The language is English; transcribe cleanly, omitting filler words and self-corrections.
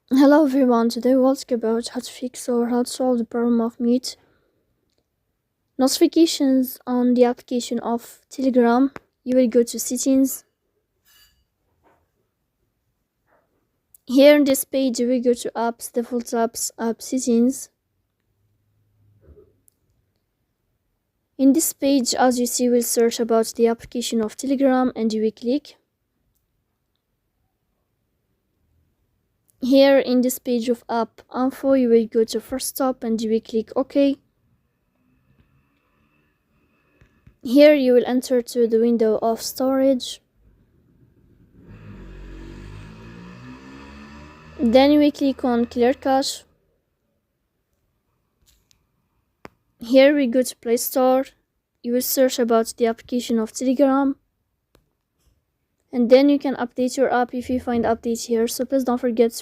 Hello everyone, today we'll talk about how to fix or how to solve the problem of mute notifications on the application of Telegram. You will go to settings. Here in this page you will go to apps, default apps, app settings. In this page, as you see, we'll search about the application of Telegram and you will click. Here in this page of app info, you will go to first stop and you will click OK. Here you will enter to the window of storage. Then you will click on clear cache. Here we go to Play Store. You will search about the application of Telegram. And then you can update your app if you find updates here. So please don't forget to